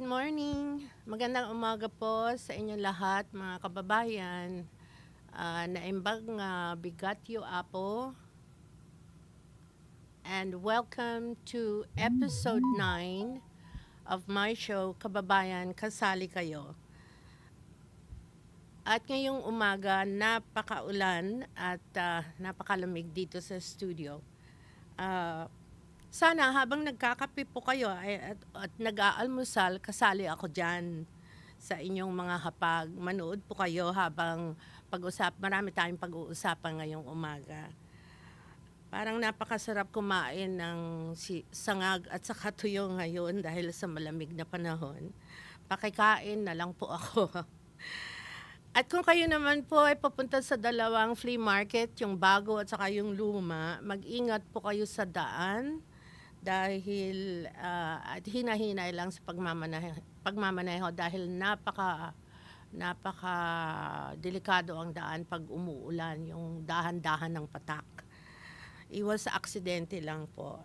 Good morning. Magandang umaga po sa inyong lahat, mga kababayan. Naimbag nga bigat yu apo. And welcome to episode 9 of my show, Kababayan, Kasali Kayo. At ngayong umaga, napakaulan at napakalamig dito sa studio. Sana habang nagkakape po kayo at nag-aalmusal, kasali ako dyan sa inyong mga hapag. Manood po kayo habang marami tayong pag-uusapan ngayong umaga. Parang napakasarap kumain ng sangag at saka tuyo ngayon dahil sa malamig na panahon. Pakikain na lang po ako. At kung kayo naman po ay papunta sa dalawang flea market, yung bago at saka yung luma, mag-ingat po kayo sa daan dahil at hina-hinay lang sa pagmamaneho dahil napaka delikado ang daan pag umuulan, yung dahan-dahan ng patak. Iwas sa aksidente lang po.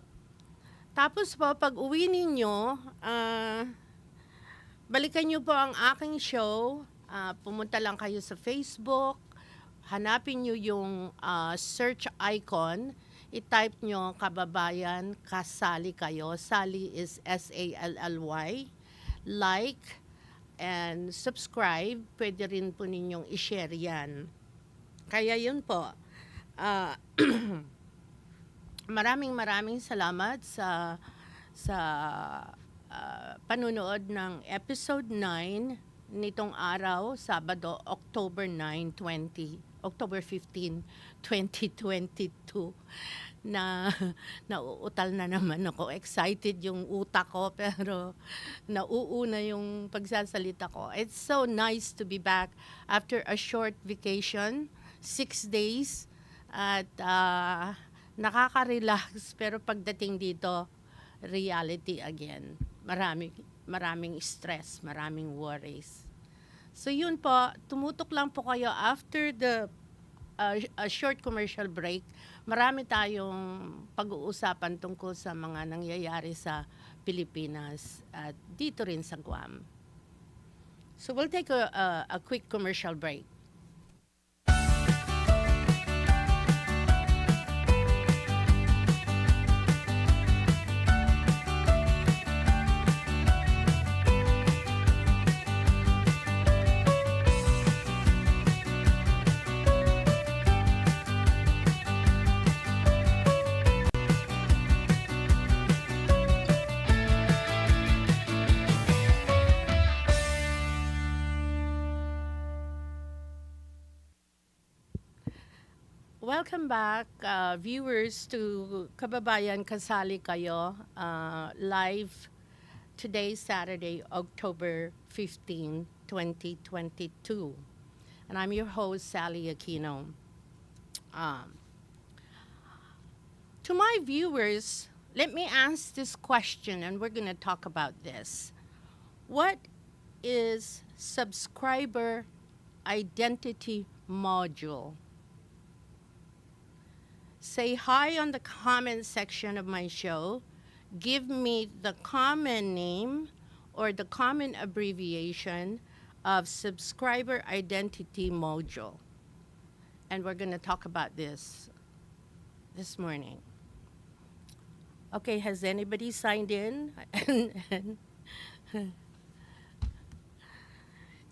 Tapos po, pag uwi ninyo, balikan nyo po ang aking show. Pumunta lang kayo sa Facebook, hanapin nyo yung search icon, i-type nyo Kababayan, Kasali Kayo. Sally is S-A-L-L-Y. Like and subscribe. Pwede rin po ninyong i-share yan. Kaya yun po. Maraming salamat sa panunood ng episode 9 nitong araw, Sabado, October 15, 2022 na nauutal na naman ako. Excited yung utak ko pero nauuna yung pagsasalita ko. It's so nice to be back after a short vacation, 6 days at nakaka-relax pero pagdating dito, reality again. Maraming stress, maraming worries. So yun po, tumutok lang po kayo after the a short commercial break. Marami tayong pag-uusapan tungkol sa mga nangyayari sa Pilipinas at dito rin sa Guam. So we'll take a quick commercial break. Welcome back, viewers, to Kababayan Kasali Kayo, live today, Saturday, October 15, 2022. And I'm your host, Sally Aquino. To my viewers, let me ask this question, and we're going to talk about this. What is subscriber identity module? Say hi on the comment section of my show. Give me the common name or the common abbreviation of subscriber identity module. And we're going to talk about this morning. Okay, has anybody signed in?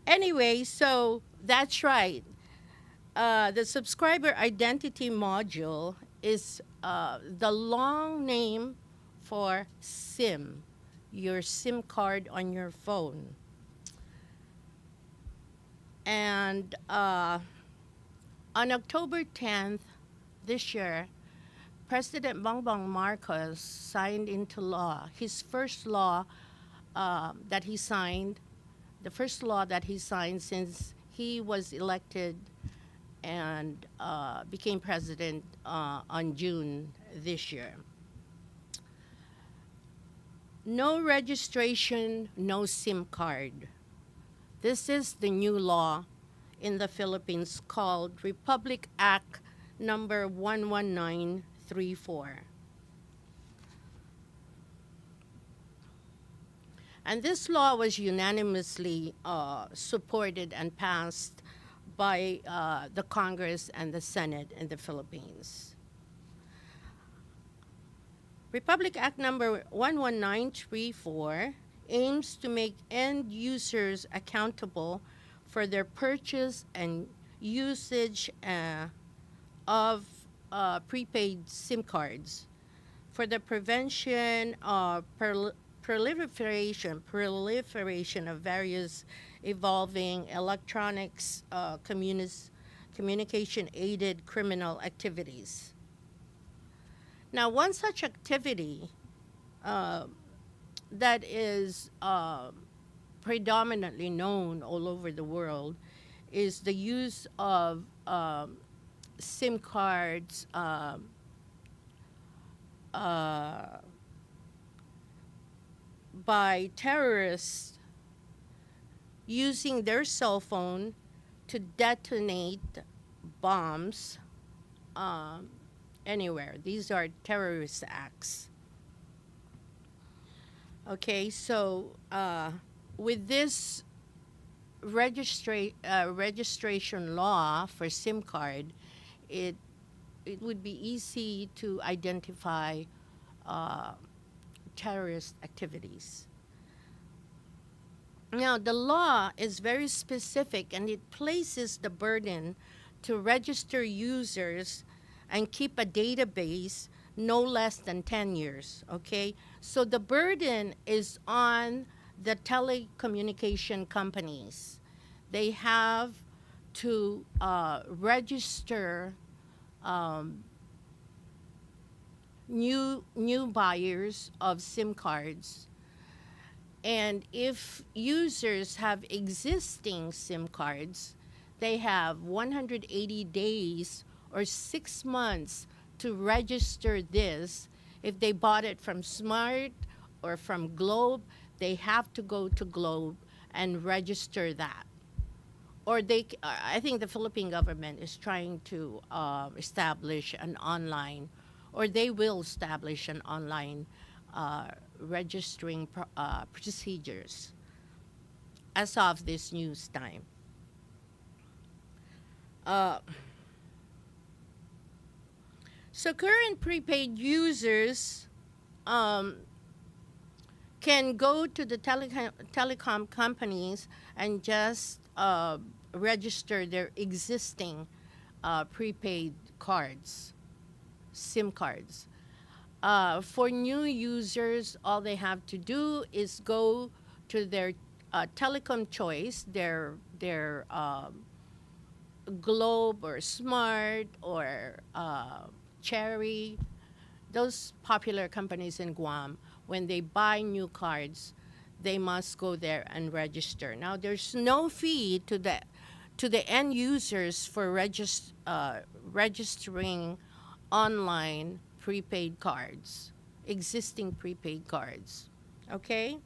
Anyway, so that's right. The subscriber identity module is the long name for SIM, your SIM card on your phone. And on October 10th this year, President Bongbong Marcos signed into law his first law that he signed, the first law that he signed since he was elected and became president on June this year. No registration, no SIM card. This is the new law in the Philippines called Republic Act number 11934. And this law was unanimously supported and passed by the Congress and the Senate in the Philippines. Republic Act number 11934 aims to make end users accountable for their purchase and usage of prepaid SIM cards for the prevention of proliferation of various evolving electronics communication aided criminal activities. Now, one such activity uh, that is predominantly known all over the world is the use of SIM cards uh, by terrorists using their cell phone to detonate bombs um, anywhere. These are terrorist acts. Okay, so with this registration law for SIM card, it it would be easy to identify uh, terrorist activities. Now, the law is very specific and it places the burden to register users and keep a database no less than 10 years. Okay? So the burden is on the telecommunication companies. They have to register um, new buyers of SIM cards, and if users have existing SIM cards, they have 180 days or 6 months to register this. If they bought it from Smart or from Globe, they have to go to Globe and register that. Or I think the Philippine government is trying to establish an online, or they will establish an online registering procedures as of this news time. Uh, so current prepaid users um, can go to the telecom companies and just register their existing prepaid cards, SIM cards. For new users, all they have to do is go to their telecom choice, their Globe or Smart or Cherry, those popular companies in Guam. When they buy new cards, they must go there and register. Now, there's no fee to the end users for registering online prepaid cards, existing prepaid cards. Okay?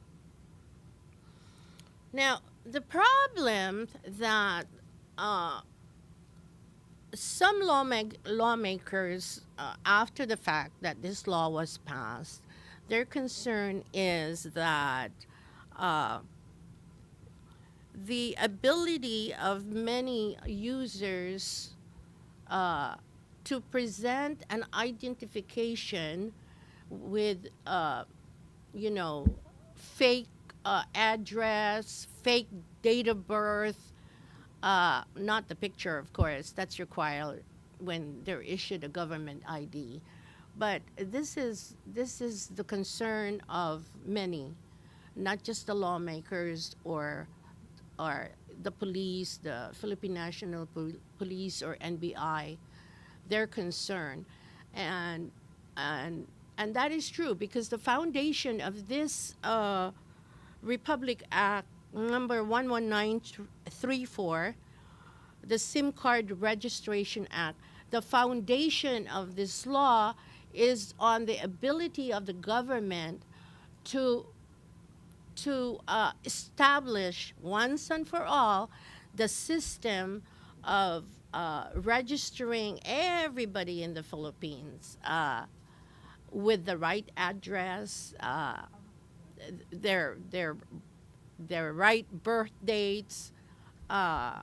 Now, the problem that uh, some lawmakers, after the fact that this law was passed, their concern is that uh, the ability of many users uh, to present an identification with, you know, fake address, fake date of birth, not the picture, of course, that's required when they're issued a government ID. But this is the concern of many, not just the lawmakers or the police, the Philippine National Police or NBI. Their concern, and and and that is true because the foundation of this Republic Act number 11934, the SIM card registration act, the foundation of this law is on the ability of the government to establish once and for all the system of registering everybody in the Philippines with the right address, their their right birth dates, uh,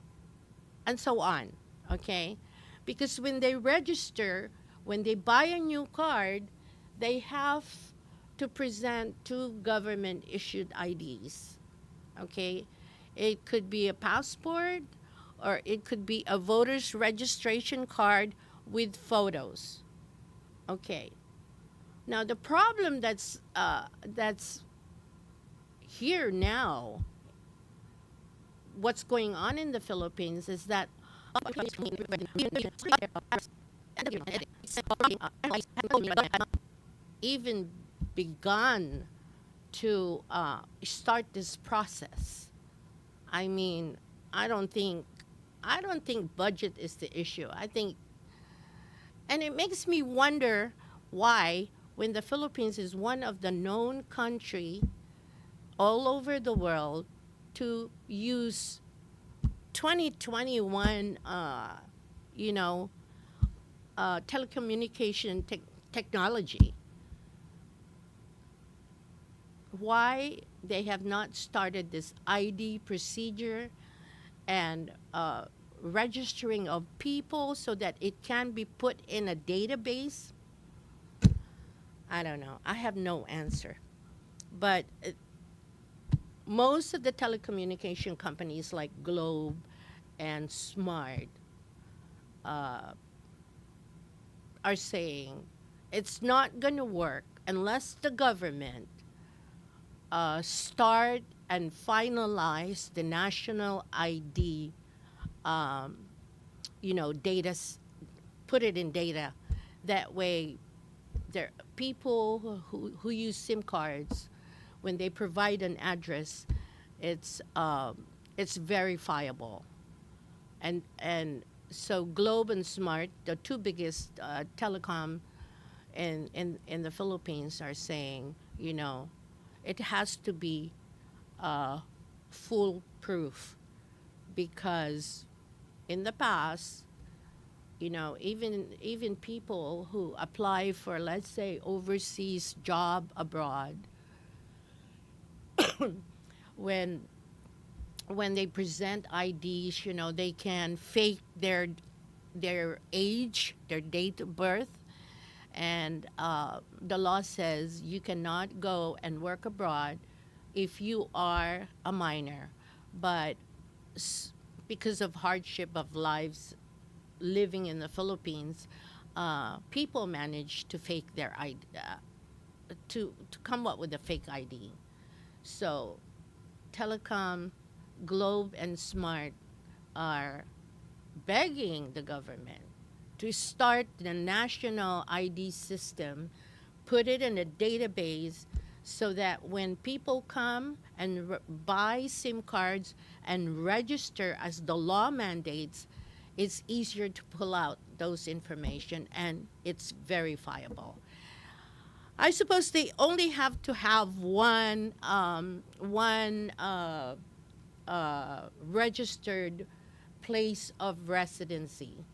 and so on. Okay, because when they register, when they buy a new card, they have to present two government issued IDs. Okay, it could be a passport, or it could be a voter's registration card with photos. Okay, now the problem that's here now, what's going on in the Philippines is that even begun to start this process. I mean, I don't think I don't think budget is the issue. I think, and it makes me wonder why, when the Philippines is one of the known country all over the world to use 2021, you know, telecommunication technology, why they have not started this ID procedure and registering of people so that it can be put in a database. I don't know. I have no answer. But most of the telecommunication companies like Globe and Smart uh, are saying it's not going to work unless the government start and finalize the national ID, um, data, put it in data. That way, there people who use SIM cards, when they provide an address, it's verifiable, and so Globe and Smart, the two biggest telecom in the Philippines, are saying, it has to be foolproof, because in the past, even people who apply for, let's say, overseas job abroad, when they present IDs, they can fake their age, their date of birth, and the law says you cannot go and work abroad if you are a minor. But s- because of hardship of lives living in the Philippines, people manage to fake their ID, to come up with a fake ID. So Telecom, Globe, and Smart are begging the government to start the national ID system, put it in a database, so that when people come and buy SIM cards and register as the law mandates, it's easier to pull out those information and it's verifiable. I suppose they only have to have one registered place of residency,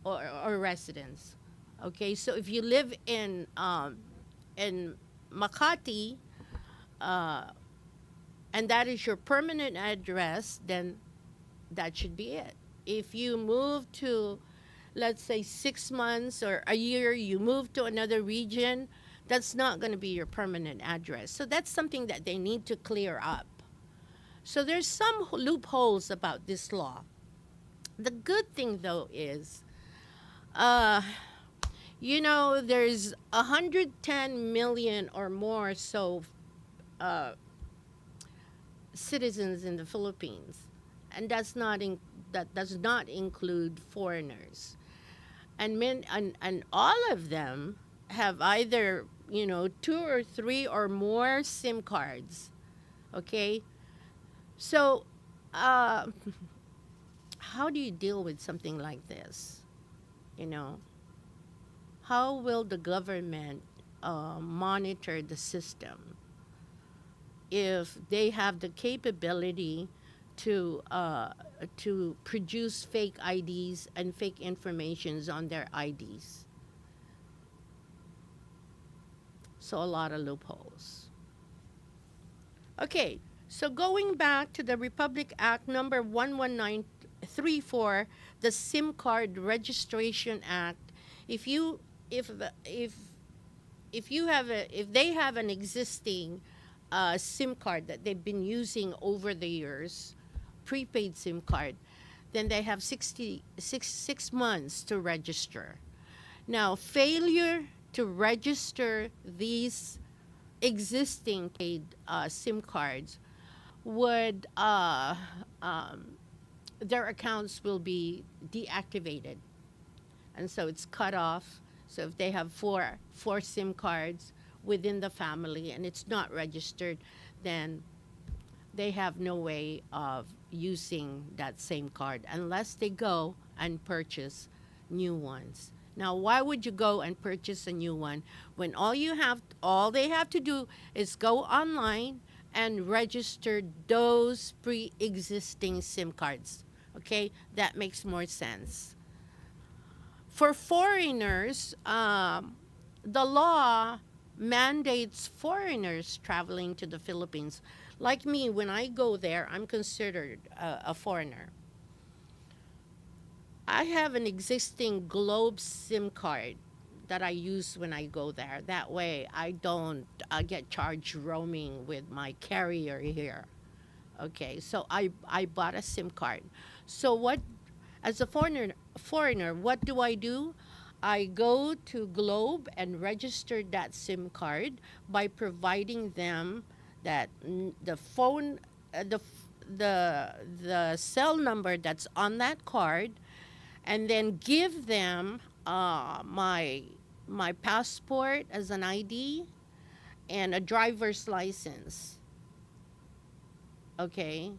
or residence. Okay, so if you live in Makati, uh, and that is your permanent address, then that should be it. If you move to, let's say, 6 months or a year, you move to another region, that's not going to be your permanent address. So that's something that they need to clear up. So there's some loopholes about this law. The good thing, though, is, uh, there's 110 million or more so uh, citizens in the Philippines, and that does not include foreigners. And all of them have either, two or three or more SIM cards. Okay, so uh, how do you deal with something like this? You know, how will the government monitor the system if they have the capability to uh, to produce fake IDs and fake informations on their IDs? So a lot of loopholes. Okay, so going back to the Republic Act number 11934, the SIM card registration act, if you if the if you have a if they have an existing SIM card that they've been using over the years, prepaid SIM card, then they have 6 months to register. Now, failure to register these existing prepaid SIM cards would their accounts will be deactivated, and so it's cut off. So if they have four SIM cards within the family and it's not registered, then they have no way of using that same card unless they go and purchase new ones. Now, why would you go and purchase a new one when all they have to do is go online and register those pre-existing SIM cards? Okay, that makes more sense. For foreigners, the law mandates foreigners traveling to the Philippines. Like me, when I go there, I'm considered a foreigner. I have an existing Globe SIM card that I use when I go there. That way, I don't get charged roaming with my carrier here. Okay, so I bought a SIM card. So what, as a foreigner, what do? I go to Globe and register that SIM card by providing them the phone, the cell number that's on that card, and then give them my passport as an ID and a driver's license. Okay,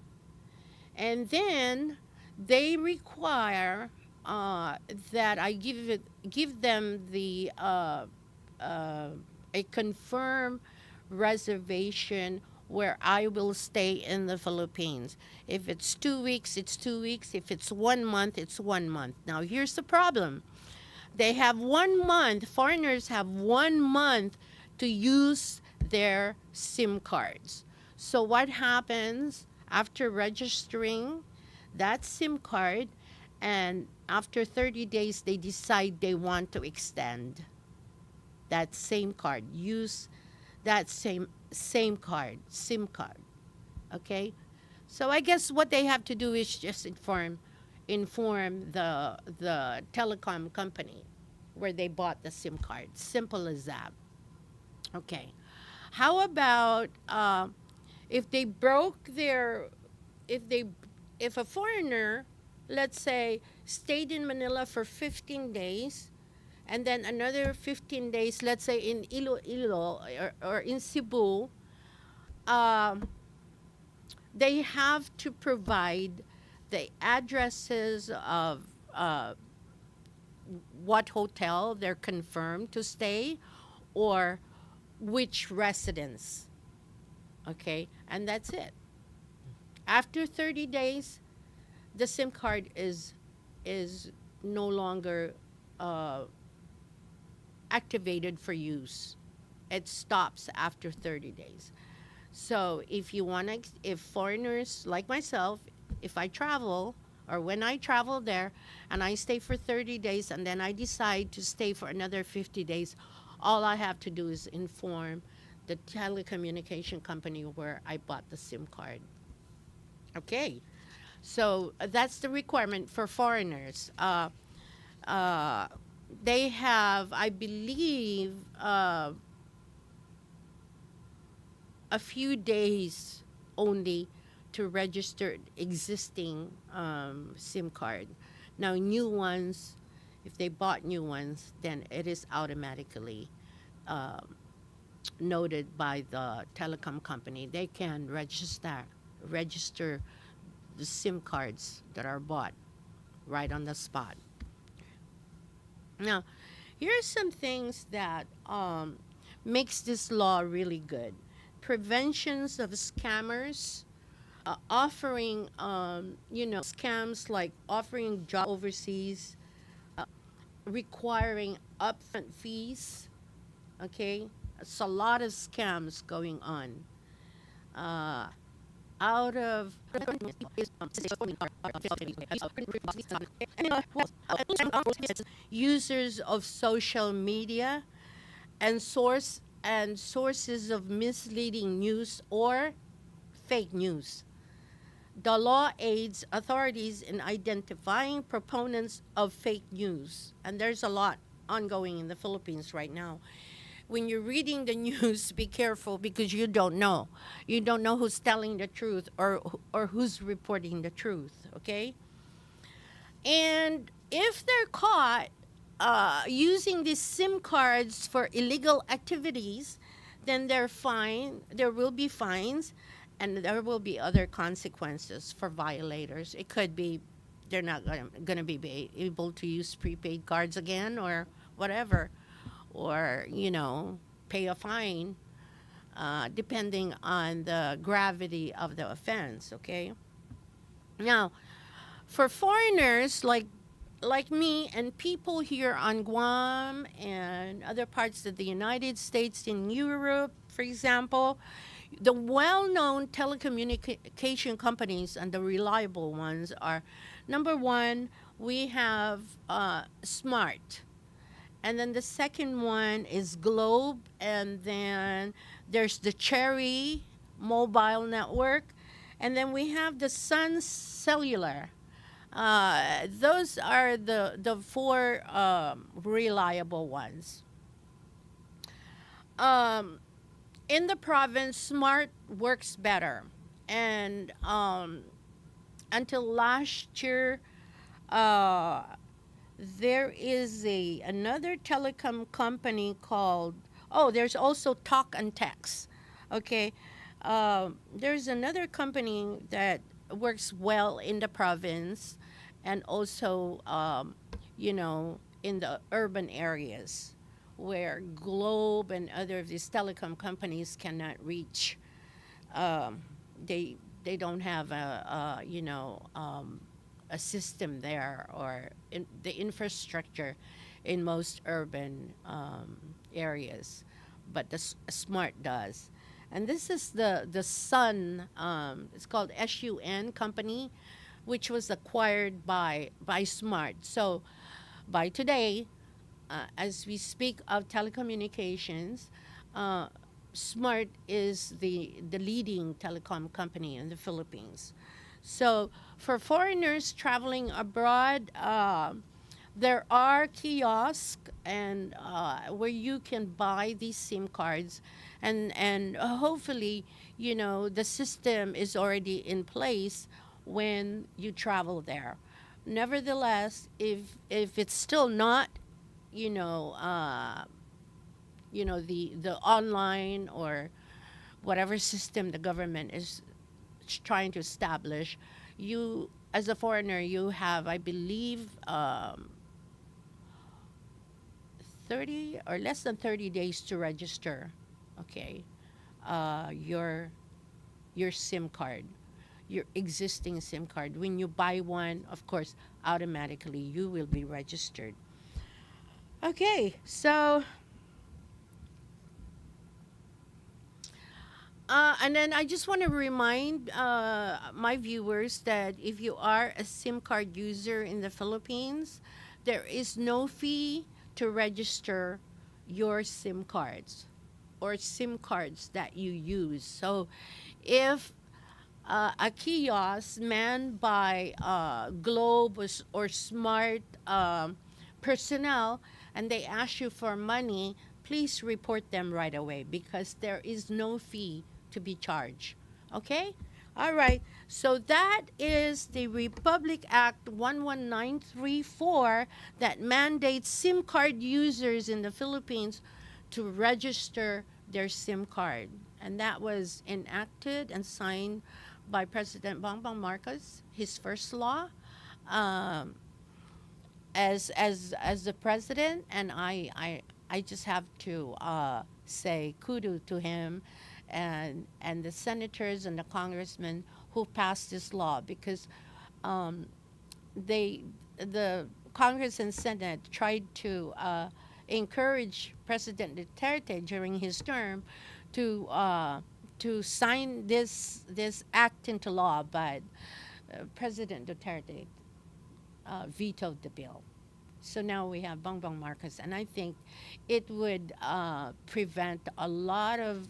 and then they require that I give them uh, a confirmed reservation where I will stay in the Philippines. If it's 2 weeks, it's 2 weeks. If it's 1 month, it's 1 month. Now here's the problem: they have 1 month. Foreigners have 1 month to use their SIM cards. So what happens after registering that SIM card, and after 30 days they decide they want to extend that same card, use that same card, SIM card. Okay? So I guess what they have to do is just inform the telecom company where they bought the SIM card. Simple as that. Okay. How about if they broke their if they if a foreigner, let's say, stayed in Manila for 15 days and then another 15 days, let's say in Iloilo or in Cebu, um, they have to provide the addresses of uh, what hotel they're confirmed to stay, or which residence. Okay, and that's it. After 30 days, the SIM card is no longer uh, activated for use. It stops after 30 days. So if foreigners like myself, if I travel or when I travel there and I stay for 30 days and then I decide to stay for another 50 days, all I have to do is inform the telecommunication company where I bought the SIM card. Okay. So that's the requirement for foreigners. Uh, they have, I believe, a few days only to register existing SIM card. Now, new ones, if they bought new ones, then it is automatically noted by the telecom company. They can register the SIM cards that are bought right on the spot. Now, here are some things that makes this law really good. Preventions of scammers, offering, scams like offering job overseas, requiring upfront fees. Okay, it's a lot of scams going on. uh, out of users of social media and sources of misleading news or fake news. The law aids authorities in identifying proponents of fake news, and there's a lot ongoing in the Philippines right now. When you're reading the news, be careful because you don't know. You don't know who's telling the truth or who's reporting the truth, okay? And if they're caught using these SIM cards for illegal activities, then they're fine. There will be fines, and there will be other consequences for violators. It could be they're not going to be able to use prepaid cards again, or whatever, or pay a fine, depending on the gravity of the offense. Okay. Now, for foreigners like me and people here on Guam and other parts of the United States, in Europe, for example, the well-known telecommunication companies and the reliable ones are, number one, we have Smart, and then the second one is Globe, and then there's the Cherry Mobile Network, and then we have the Sun Cellular. Those are the four reliable ones. Um, in the province, Smart works better, and until last year, uh, there is a another telecom company called, oh, there's also Talk and Text. Okay. There's another company that works well in the province, and also in the urban areas where Globe and other of these telecom companies cannot reach. um, they don't have a system there, or the infrastructure in most urban areas, but the Smart does. And this is the Sun. It's called SUN company, which was acquired by Smart. So by today, as we speak of telecommunications, uh, Smart is the leading telecom company in the Philippines. So for foreigners traveling abroad, there are kiosks and where you can buy these SIM cards, and hopefully, the system is already in place when you travel there. Nevertheless, if it's still not, you know, uh, the online or whatever system the government is trying to establish, you as a foreigner, you have, I believe, 30 or less than 30 days to register. Okay. Your SIM card, your existing SIM card. When you buy one, of course, automatically you will be registered. Okay, so and then I just want to remind my viewers that if you are a SIM card user in the Philippines, there is no fee to register your SIM cards or SIM cards that you use. So if a kiosk manned by Globe or Smart personnel, and they ask you for money, please report them right away because there is no fee to be charged. Okay? All right. So that is the Republic Act 11934 that mandates SIM card users in the Philippines to register their SIM card. And that was enacted and signed by President Bongbong Marcos, his first law, um, as the president, and I just have to say kudos to him and the senators and the congressmen who passed this law, because um, they the Congress and Senate tried to encourage President Duterte during his term to to sign this act into law, but President Duterte vetoed the bill. So now we have Bongbong Marcos, and I think it would prevent a lot of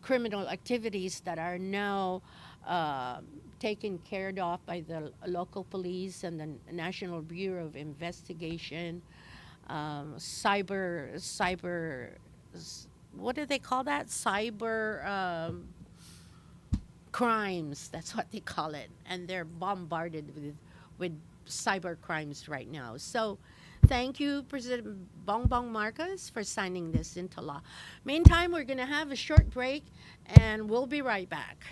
criminal activities that are now uh, taken care of by the local police and the National Bureau of Investigation, what do they call that? Cyber crimes. That's what they call it, and they're bombarded with cyber crimes right now. So, thank you, President Bongbong Marcos, for signing this into law. Meantime, we're going to have a short break, and we'll be right back.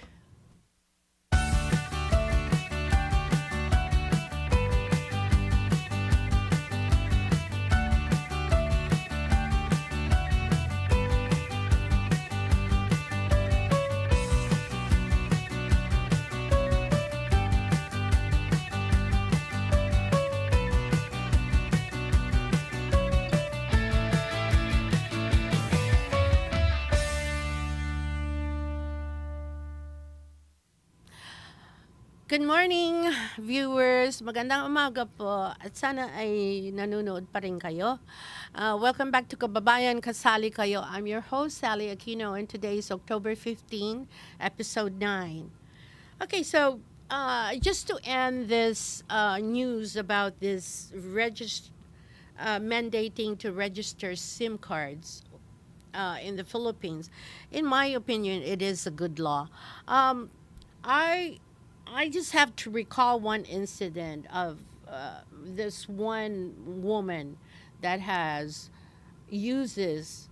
Good morning, viewers. Magandang umaga po. At sana ay nanonood pa rin kayo. Welcome back to Kababayan, Kasali Kayo. I'm your host, Sally Aquino, and today is October 15, episode 9. Okay, so just to end this news about this mandating to register SIM cards in the Philippines, in my opinion, it is a good law. Um, I I just have to recall one incident of this one woman that has uses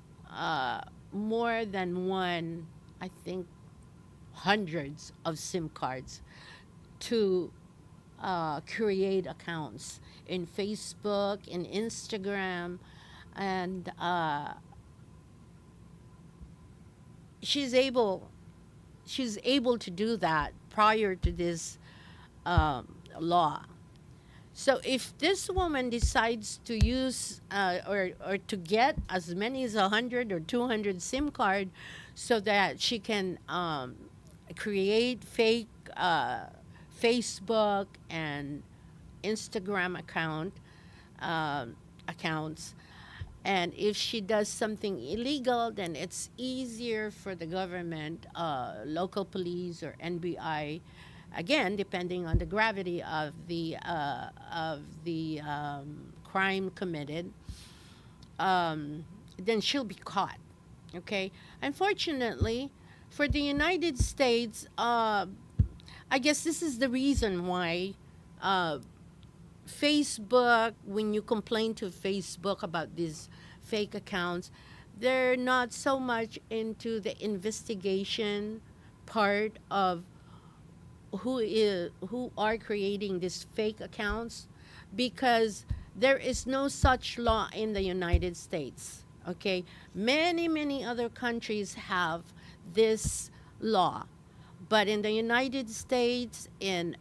more than one, I think, hundreds of SIM cards to create accounts in Facebook, in Instagram, and she's able she's able to do that prior to this law. So if this woman decides to use or to get as many as 100 or 200 SIM card so that she can create fake Facebook and Instagram accounts, and if she does something illegal, then it's easier for the government, local police or NBI, again depending on the gravity of the crime committed. Then she'll be caught. Okay. Unfortunately, for the United States, I guess this is the reason why uh, Facebook, when you complain to Facebook about these fake accounts, they're not so much into the investigation part of who are creating these fake accounts, because there is no such law in the United States. Okay, many other countries have this law, but in the United States, in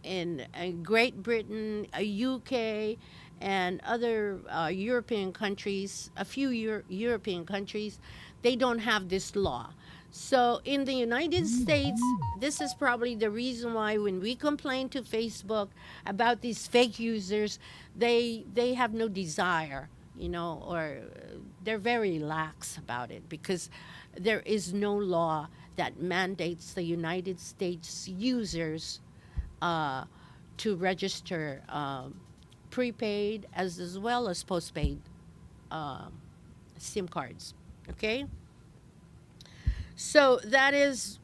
Great Britain, UK, and other European countries, a few European countries, they don't have this law. So in the United States, this is probably the reason why when we complain to Facebook about these fake users, they have no desire, or they're very lax about it, because there is no law that mandates the United States users uh, to register prepaid as well as postpaid um, SIM cards. Okay, so that is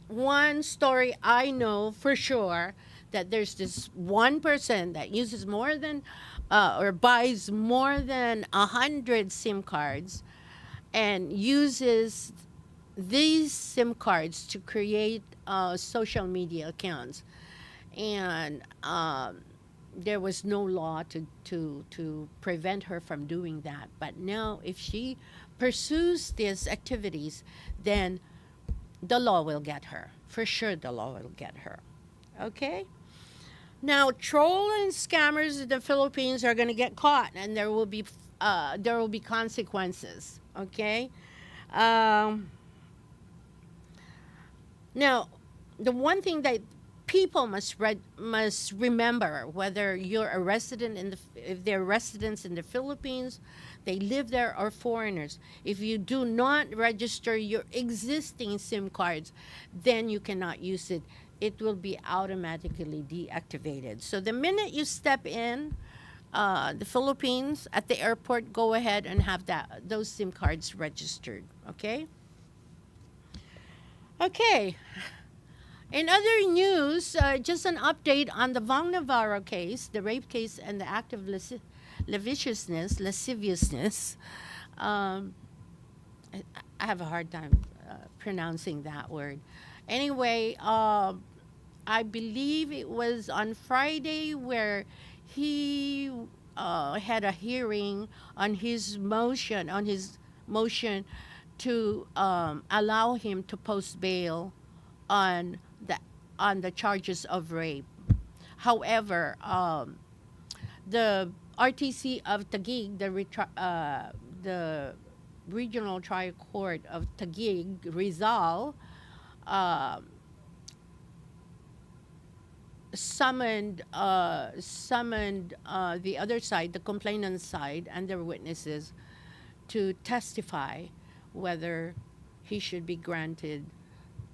one story I know for sure, that there's this one person that uses more than or buys more than 100 SIM cards and uses these SIM cards to create social media accounts. And there was no law to prevent her from doing that. But now, if she pursues these activities, then the law will get her. For sure, the law will get her. Okay? Now, troll and scammers in the Philippines are going to get caught, and there will be consequences. Okay? Um, Now, the one thing that people must remember, whether you're a resident if they're residents in the Philippines, they live there, or foreigners, if you do not register your existing SIM cards, then you cannot use it. It will be automatically deactivated. So the minute you step in the Philippines at the airport, go ahead and have those SIM cards registered. Okay. Okay. In other news, just an update on the Vong Navarro case, the rape case, and the act of lasciviousness. Um, I have a hard time pronouncing that word. Anyway, I believe it was on Friday where he had a hearing on his motion to allow him to post bail on the on the charges of rape. However, the RTC of Taguig, the Regional Trial Court of Taguig, Rizal, uh, summoned the other side, the complainant side, and their witnesses to testify whether he should be granted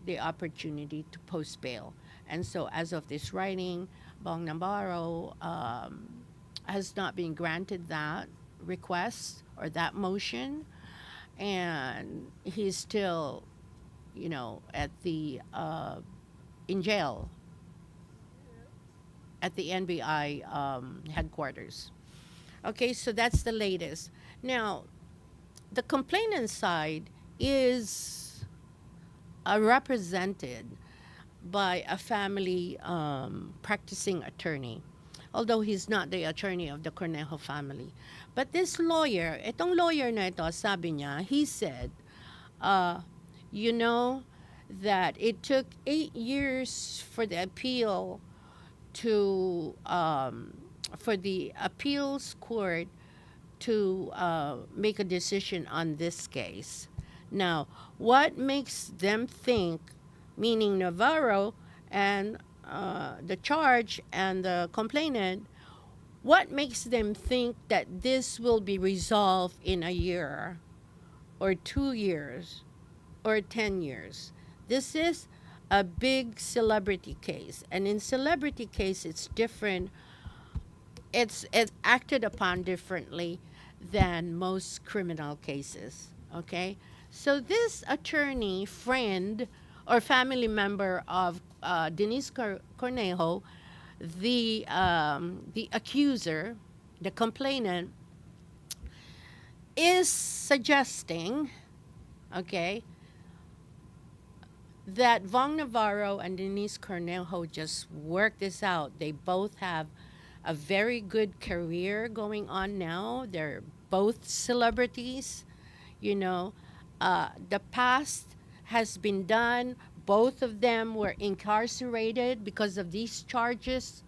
the opportunity to post bail. And so, as of this writing, Bong Navarro has not been granted that request or that motion, and he's still, at the in jail at the NBI headquarters. Okay, so that's the latest. Now, the complainant side is represented by a family practicing attorney, although he's not the attorney of the Cornejo family. But this lawyer, itong lawyer na ito, sabi niya, he said, uh, you know, that it took 8 years for the appeal to for the appeals court to make a decision on this case. Now, what makes them think, meaning Navarro and the charge and the complainant, what makes them think that this will be resolved in a year or 2 years or 10 years? This is a big celebrity case. And in celebrity case, it's different. It's acted upon differently than most criminal cases. Okay? So this attorney, friend, or family member of Denise Cornejo, the accuser, the complainant, is suggesting, okay, that Vong Navarro and Denise Cornejo just work this out. They both have a very good career going on now. They're both celebrities. You know, the past has been done. Both of them were incarcerated because of these charges.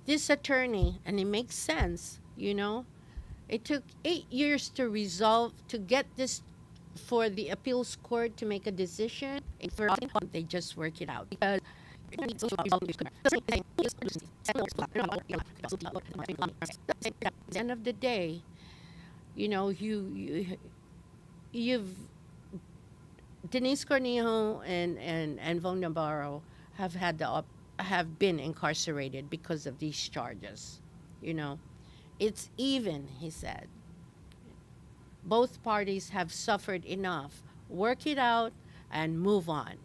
This attorney, and it makes sense, it took 8 years to resolve, to get this for the appeals court to make a decision. They just work it out because at the end of the day, you've Denise Cornejo and Von Navarro have been incarcerated because of these charges. It's even, he said. Both parties have suffered enough. Work it out and move on.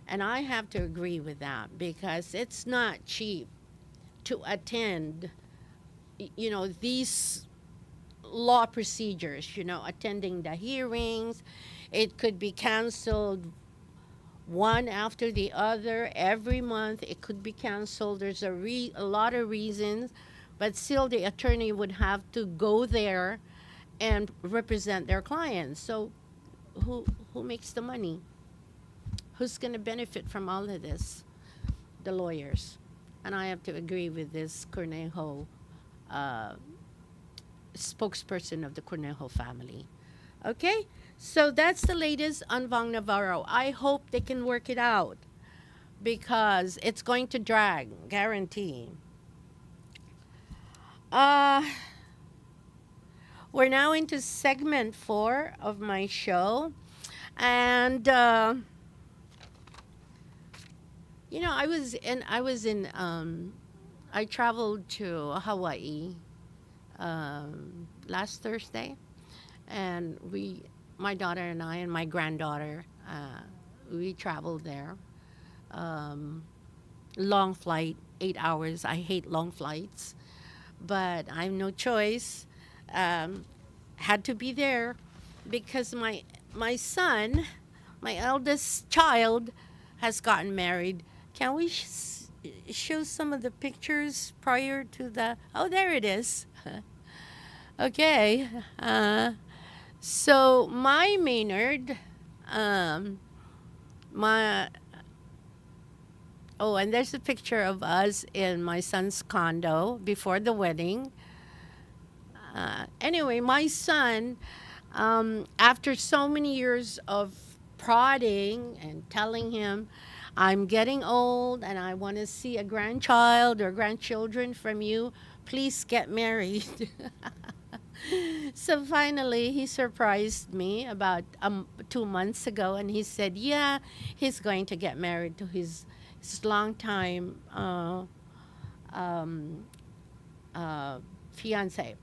And I have to agree with that because it's not cheap to attend, these law procedures, attending the hearings. It could be canceled one after the other every month. It could be canceled. There's a lot of reasons, but still the attorney would have to go there and represent their clients. So who makes the money? Who's going to benefit from all of this? The lawyers. And I have to agree with this Cornejo spokesperson of the Cornejo family. Okay? So that's the latest on Vang Navarro. I hope they can work it out because it's going to drag, guarantee. Uh, we're now into segment 4 of my show. And I traveled to Hawaii last Thursday, and my daughter and I and my granddaughter, we traveled there. Um, Long flight, 8 hours. I hate long flights, but I have no choice. Um, had to be there because my son, my eldest child, has gotten married. Can we show some of the pictures prior to the? Oh, there it is. Okay. So my Maynard, um, my oh, and there's a picture of us in my son's condo before the wedding. Anyway, my son, after so many years of prodding and telling him, I'm getting old and I want to see a grandchild or grandchildren from you, please get married. So finally, he surprised me about 2 months ago, and he said, "Yeah, he's going to get married to his longtime um, uh, fiance.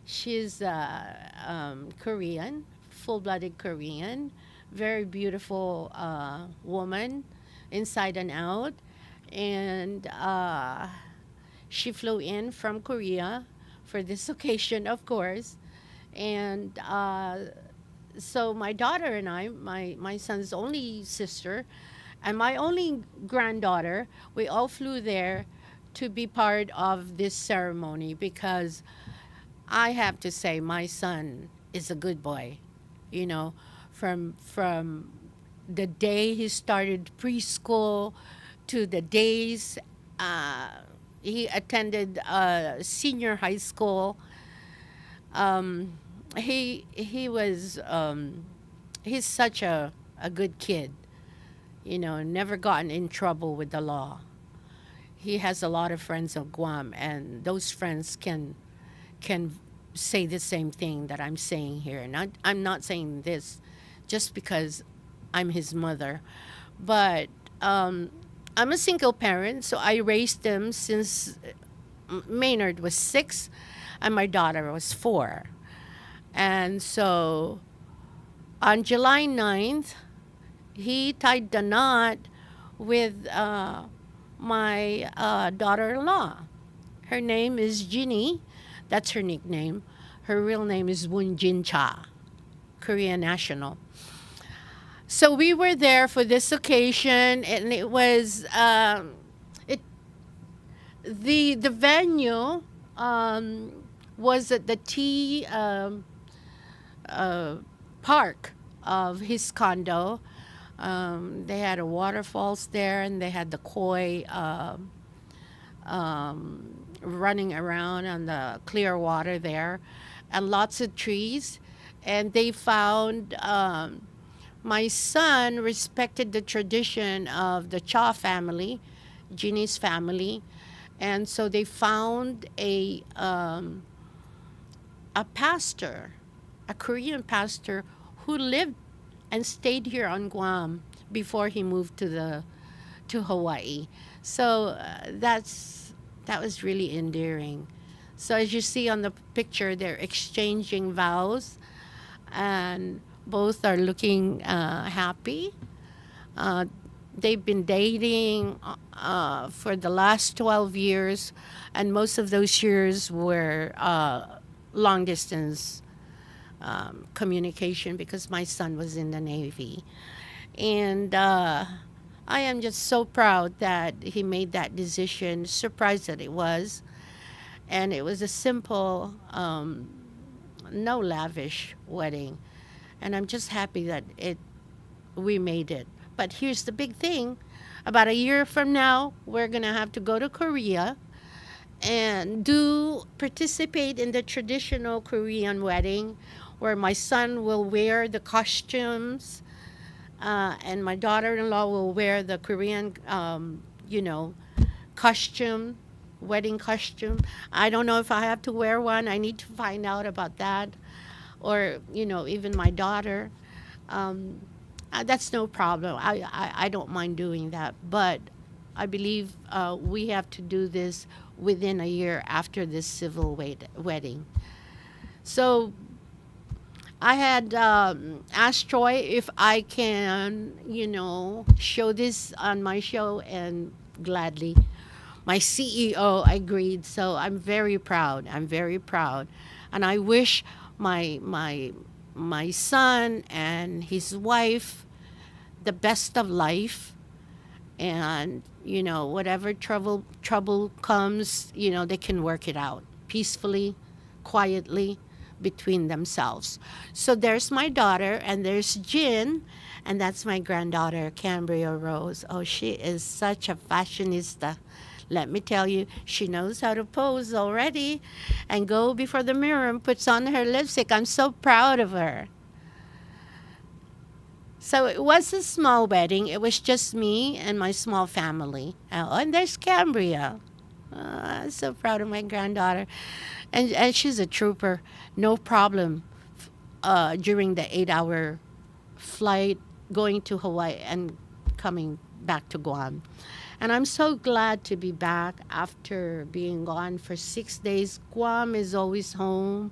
She's Korean, full-blooded Korean, very beautiful woman, inside and out, and she flew in from Korea for this occasion, of course, and so my daughter and I, my son's only sister, and my only granddaughter, we all flew there to be part of this ceremony because I have to say my son is a good boy. You know, from the day he started preschool to the days uh, he attended senior high school. He was he's such a good kid. You know, never gotten in trouble with the law. He has a lot of friends of Guam, and those friends can say the same thing that I'm saying here. And I'm not saying this just because I'm his mother, but I'm a single parent, so I raised them since Maynard was 6 and my daughter was 4. And so on July 9th, he tied the knot with my daughter-in-law. Her name is Ginny. That's her nickname. Her real name is Woon Jin Cha, Korean national. So we were there for this occasion, and it was it the venue was at the T park of his condo. They had a waterfalls there, and they had the koi running around on the clear water there, and lots of trees. And they found my son respected the tradition of the Cha family, Ginny's family, and so they found a pastor, a Korean pastor who lived and stayed here on Guam before he moved to Hawaii. So that was really endearing. So as you see on the picture, they're exchanging vows, and both are looking happy. Uh, they've been dating for the last 12 years, and most of those years were long distance communication because my son was in the Navy. And I am just so proud that he made that decision, surprised that it was. And it was a simple, no lavish wedding. And I'm just happy that we made it. But here's the big thing. About a year from now, we're going to have to go to Korea and participate in the traditional Korean wedding where my son will wear the costumes, and my daughter-in-law will wear the Korean, you know, costume, wedding costume. I don't know if I have to wear one. I need to find out about that. Or, even my daughter. Um, that's no problem. I don't mind doing that. But I believe we have to do this within a year after this civil wedding. So I had asked Troy if I can, show this on my show, and gladly. My CEO agreed, so I'm very proud. I'm very proud, and I wish my son and his wife the best of life, and whatever trouble comes, they can work it out peacefully, quietly, between themselves. So there's my daughter, and there's Jin, and that's my granddaughter, Cambria Rose. Oh, she is such a fashionista. Let me tell you, she knows how to pose already and go before the mirror and puts on her lipstick. I'm so proud of her. So it was a small wedding. It was just me and my small family. Oh, and there's Cambria. I'm so proud of my granddaughter. And she's a trooper. No problem during the 8-hour flight going to Hawaii and coming back to Guam. And I'm so glad to be back after being gone for 6 days. Guam is always home.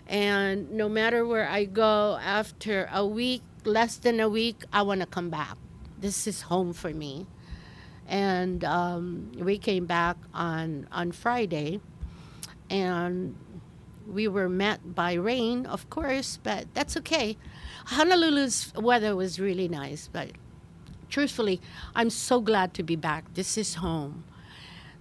And no matter where I go, after a week, less than a week, I want to come back. This is home for me. And we came back on Friday, and we were met by rain, of course, but that's okay. Honolulu's weather was really nice, but truthfully, I'm so glad to be back. This is home.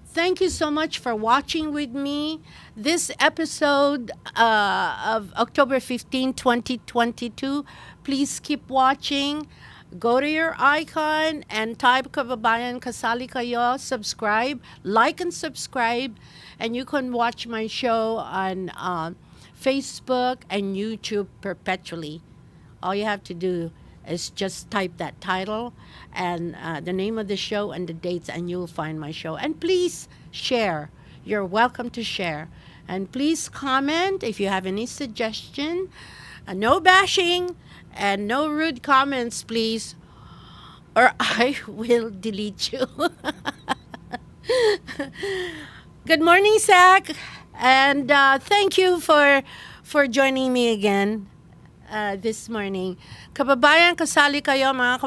Thank you so much for watching with me this episode of October 15, 2022. Please keep watching. Go to your icon and type Kababayan Kasali Kayo. Subscribe, like and subscribe. And you can watch my show on Facebook and YouTube perpetually. All you have to do is just type that title and the name of the show and the dates, and you'll find my show. And please share. You're welcome to share. And please comment if you have any suggestion. No bashing and no rude comments, please, or I will delete you. Good morning, Zach. And thank you for joining me again this morning. Kababayan, kasali kayo mga